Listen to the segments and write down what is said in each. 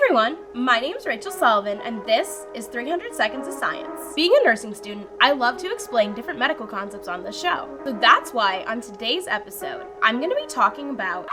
everyone, my name is Rachael Sullivan, and this is 300 Seconds of Science. Being a nursing student, I love to explain different medical concepts on this show. So that's why on today's episode, I'm going to be talking about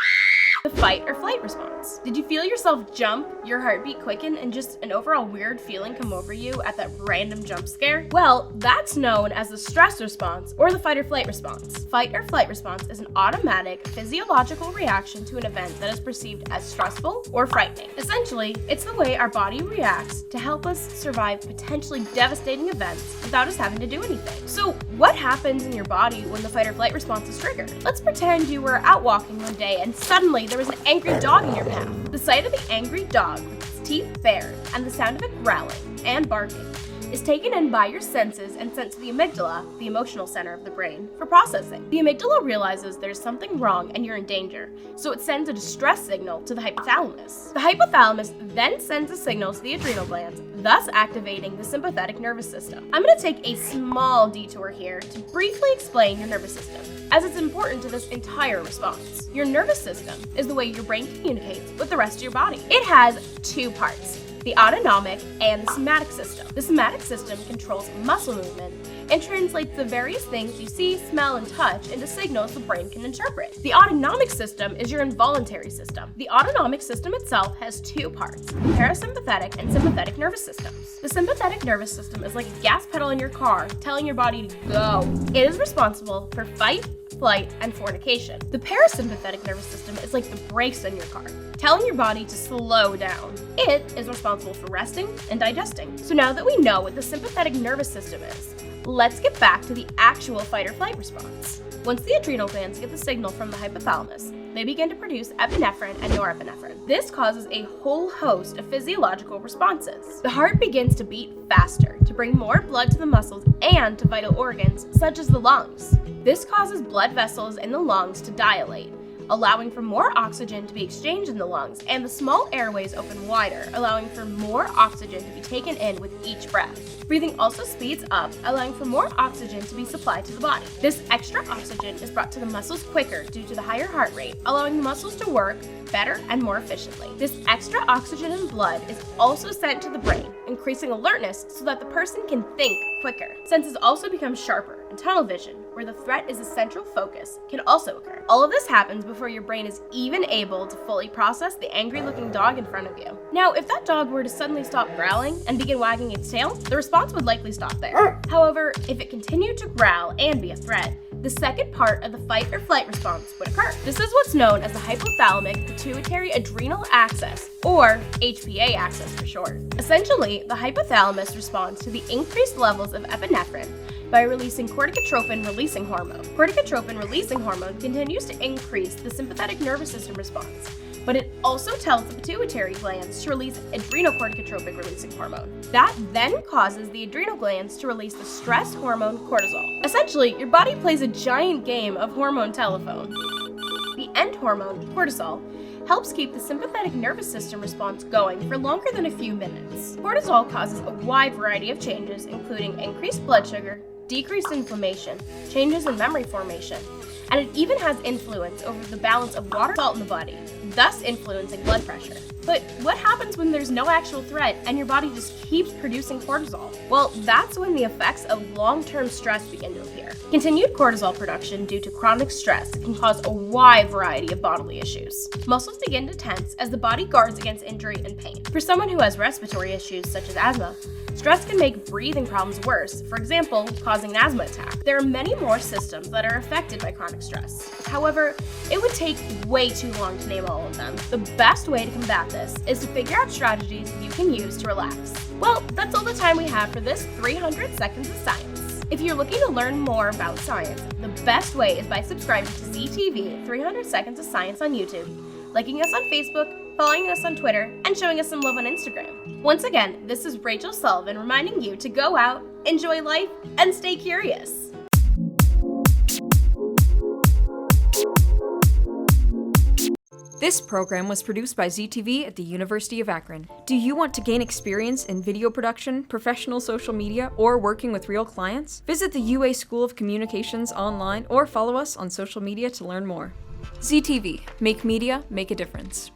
the fight or flight response. Did you feel yourself jump, your heartbeat quicken, and just an overall weird feeling come over you at that random jump scare? Well, that's known as the stress response or the fight or flight response. Fight or flight response is an automatic physiological reaction to an event that is perceived as stressful or frightening. Essentially, it's the way our body reacts to help us survive potentially devastating events without us having to do anything. So what happens in your body when the fight or flight response is triggered? Let's pretend you were out walking one day and suddenly there was an angry dog in your path. The sight of the angry dog with its teeth bared and the sound of it growling and barking is taken in by your senses and sent to the amygdala, the emotional center of the brain, for processing. The amygdala realizes there's something wrong and you're in danger, so it sends a distress signal to the hypothalamus. The hypothalamus then sends a signal to the adrenal glands, thus activating the sympathetic nervous system. I'm going to take a small detour here to briefly explain your nervous system, as it's important to this entire response. Your nervous system is the way your brain communicates with the rest of your body. It has two parts: the autonomic and the somatic system. The somatic system controls muscle movement and translates the various things you see, smell, and touch into signals the brain can interpret. The autonomic system is your involuntary system. The autonomic system itself has two parts: the parasympathetic and sympathetic nervous systems. The sympathetic nervous system is like a gas pedal in your car telling your body to go. It is responsible for fight, flight, and fornication. The parasympathetic nervous system is like the brakes in your car, telling your body to slow down. It is responsible for resting and digesting. So now that we know what the sympathetic nervous system is, let's get back to the actual fight or flight response. Once the adrenal glands get the signal from the hypothalamus, they begin to produce epinephrine and norepinephrine. This causes a whole host of physiological responses. The heart begins to beat faster to bring more blood to the muscles and to vital organs such as the lungs. This causes blood vessels in the lungs to dilate, allowing for more oxygen to be exchanged in the lungs, and the small airways open wider, allowing for more oxygen to be taken in with each breath. Breathing also speeds up, allowing for more oxygen to be supplied to the body. This extra oxygen is brought to the muscles quicker due to the higher heart rate, allowing the muscles to work better and more efficiently. This extra oxygen in blood is also sent to the brain, increasing alertness so that the person can think quicker. Senses also become sharper, and tunnel vision, where the threat is a central focus, can also occur. All of this happens before your brain is even able to fully process the angry-looking dog in front of you. Now, if that dog were to suddenly stop growling and begin wagging its tail, the response would likely stop there. However, if it continued to growl and be a threat, the second part of the fight or flight response would occur. This is what's known as the hypothalamic pituitary adrenal axis, or HPA Access for short. Essentially, the hypothalamus responds to the increased levels of epinephrine by releasing corticotropin-releasing hormone. Corticotropin-releasing hormone continues to increase the sympathetic nervous system response, but it also tells the pituitary glands to release adrenocorticotropin-releasing hormone. That then causes the adrenal glands to release the stress hormone cortisol. Essentially, your body plays a giant game of hormone telephone. The end hormone, cortisol, helps keep the sympathetic nervous system response going for longer than a few minutes. Cortisol causes a wide variety of changes, including increased blood sugar, decreased inflammation, changes in memory formation, and it even has influence over the balance of water and salt in the body, thus influencing blood pressure. But what happens when there's no actual threat and your body just keeps producing cortisol? Well, that's when the effects of long-term stress begin to appear. Continued cortisol production due to chronic stress can cause a wide variety of bodily issues. Muscles begin to tense as the body guards against injury and pain. For someone who has respiratory issues such as asthma, stress can make breathing problems worse, for example, causing an asthma attack. There are many more systems that are affected by chronic stress. However, it would take way too long to name all of them. The best way to combat this is to figure out strategies you can use to relax. Well, that's all the time we have for this 300 Seconds of Science. If you're looking to learn more about science, the best way is by subscribing to ZTV 300 Seconds of Science on YouTube, liking us on Facebook, following us on Twitter, and showing us some love on Instagram. Once again, this is Rachael Sullivan reminding you to go out, enjoy life, and stay curious. This program was produced by ZTV at the University of Akron. Do you want to gain experience in video production, professional social media, or working with real clients? Visit the UA School of Communications online or follow us on social media to learn more. ZTV, make media, make a difference.